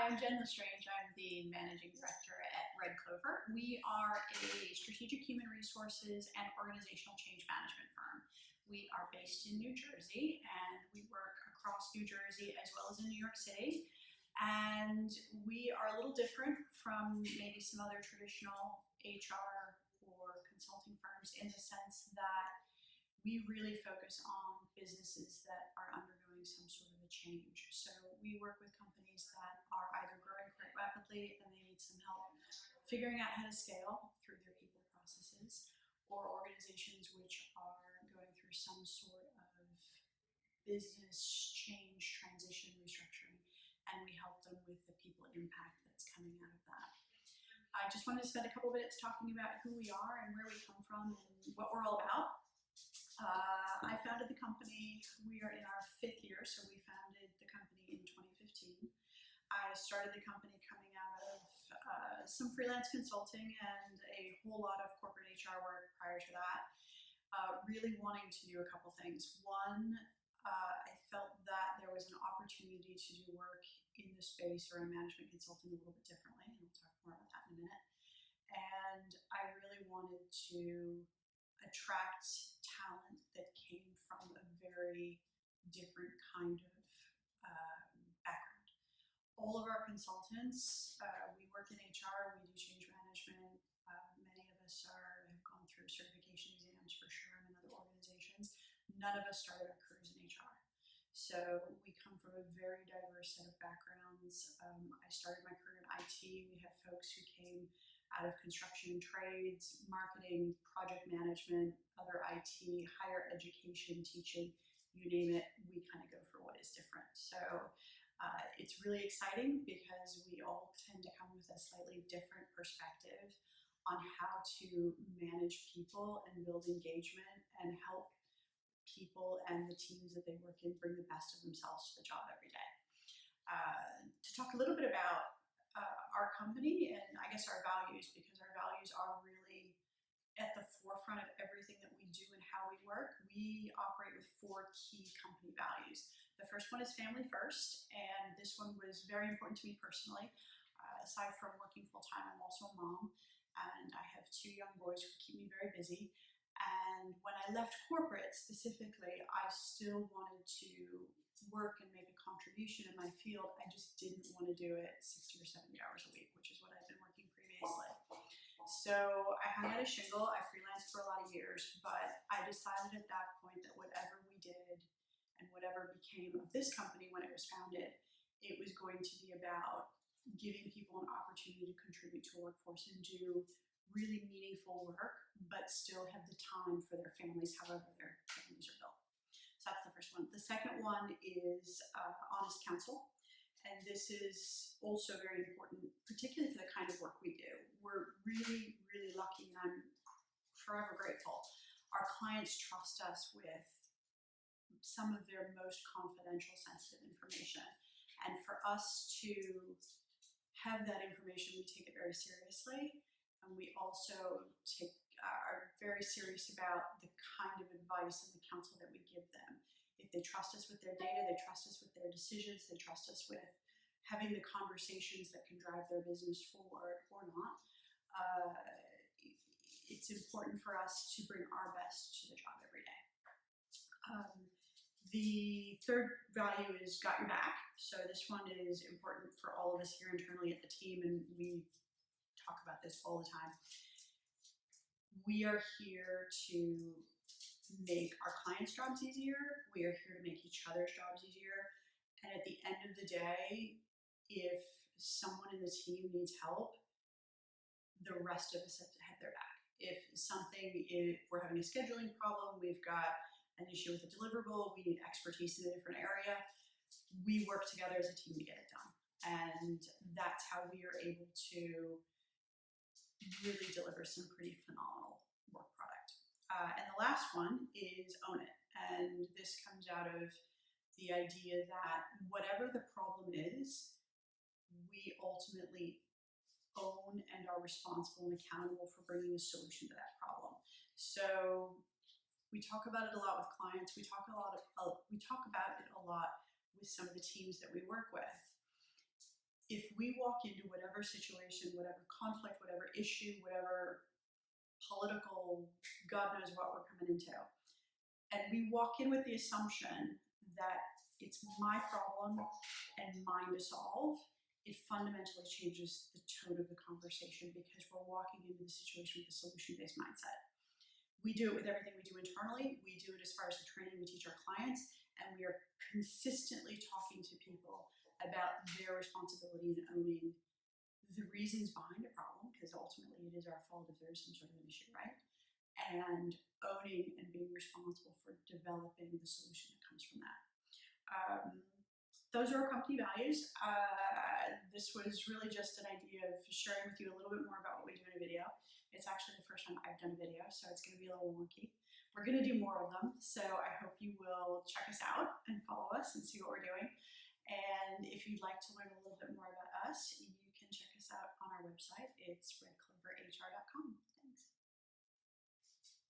Hi, I'm Jen Lestrange. I'm the Managing Director at Clover. We are a strategic human resources and organizational change management firm. We are based in New Jersey and we work across New Jersey as well as in New York City. And we are a little different from maybe some other traditional HR or consulting firms in the sense that we really focus on businesses that are undergoing some sort of a change. So we work with companies that are either growing quite rapidly and they need some help figuring out how to scale through their people processes, or organizations which are going through some sort of business change, transition, restructuring, and we help them with the people impact that's coming out of that. I just wanted to spend a couple minutes talking about who we are and where we come from and what we're all about. I founded the company, we are in our 5th year, so we founded the company in 2015. I started the company coming out of some freelance consulting and a whole lot of corporate HR work prior to that, really wanting to do a couple things. One, I felt that there was an opportunity to do work in the space around management consulting a little bit differently, and we'll talk more about that in a minute. And I really wanted to attract talent that came from a very different kind of background. All of our consultants, we work in HR, we do change management. Many of us have gone through certification exams for sure in other organizations. None of us started our careers in HR. So we come from a very diverse set of backgrounds. I started my career in IT. We have folks who came out of construction and trades, marketing, project management, other IT, higher education, teaching, you name it, we kind of go for what is different. So it's really exciting because we all tend to come with a slightly different perspective on how to manage people and build engagement and help people and the teams that they work in bring the best of themselves to the job every day. To talk a little bit about our company and I guess our values, because our values are really at the forefront of everything that we do and how we work. We operate with 4 key company values. The first one is family first, and this one was very important to me personally. Aside from working full-time, I'm also a mom, and I have 2 young boys who keep me very busy. And when I left corporate specifically, I still wanted to work and make a contribution in my field. I just didn't want to do it 60 or 70 hours a week, which is what I've been working previously. So I hung out a shingle, I freelanced for a lot of years, but I decided at that point that whatever we did and whatever became of this company when it was founded, it was going to be about giving people an opportunity to contribute to a workforce and do really meaningful work, but still have the time for their families, however their families are built. So that's the first one. The second one is honest counsel. And this is also very important, particularly for the kind of work we do. We're really, really lucky, and I'm forever grateful. Our clients trust us with some of their most confidential, sensitive information. And for us to have that information, we take it very seriously. And we also are very serious about the kind of advice and the counsel that we give them. If they trust us with their data, they trust us with their decisions, they trust us with having the conversations that can drive their business forward or not. It's important for us to bring our best to the job every day. The third value is got your back. So this one is important for all of us here internally at the team, and we talk about this all the time. We are here to make our clients' jobs easier. We are here to make each other's jobs easier. And at the end of the day, if someone in the team needs help, the rest of us have to have their back. If we're having a scheduling problem, we've got an issue with a deliverable, we need expertise in a different area, we work together as a team to get it done. And that's how we are able to really deliver some pretty phenomenal work product. And the last one is own it. And this comes out of the idea that whatever the problem is, we ultimately own and are responsible and accountable for bringing a solution to that problem. So we talk about it a lot with clients. We talk about it a lot with some of the teams that we work with. if we walk into whatever situation, whatever conflict, whatever issue, whatever political, God knows what we're coming into, and we walk in with the assumption that it's my problem and mine to solve, it fundamentally changes the tone of the conversation because we're walking into the situation with a solution-based mindset. We do it with everything we do internally. We do it as far as the training we teach our clients, and we are consistently talking to people about their responsibility in owning the reasons behind a problem, because ultimately it is our fault if there is some sort of an issue, right? And owning and being responsible for developing the solution that comes from that. Those are our company values. This was really just an idea of sharing with you a little bit more about what we do in a video. It's actually the first time I've done a video, so it's going to be a little wonky. We're going to do more of them, so I hope you will check us out and follow us and see what we're doing. And if you'd like to learn a little bit more about us, you can check us out on our website. It's redcloverhr.com.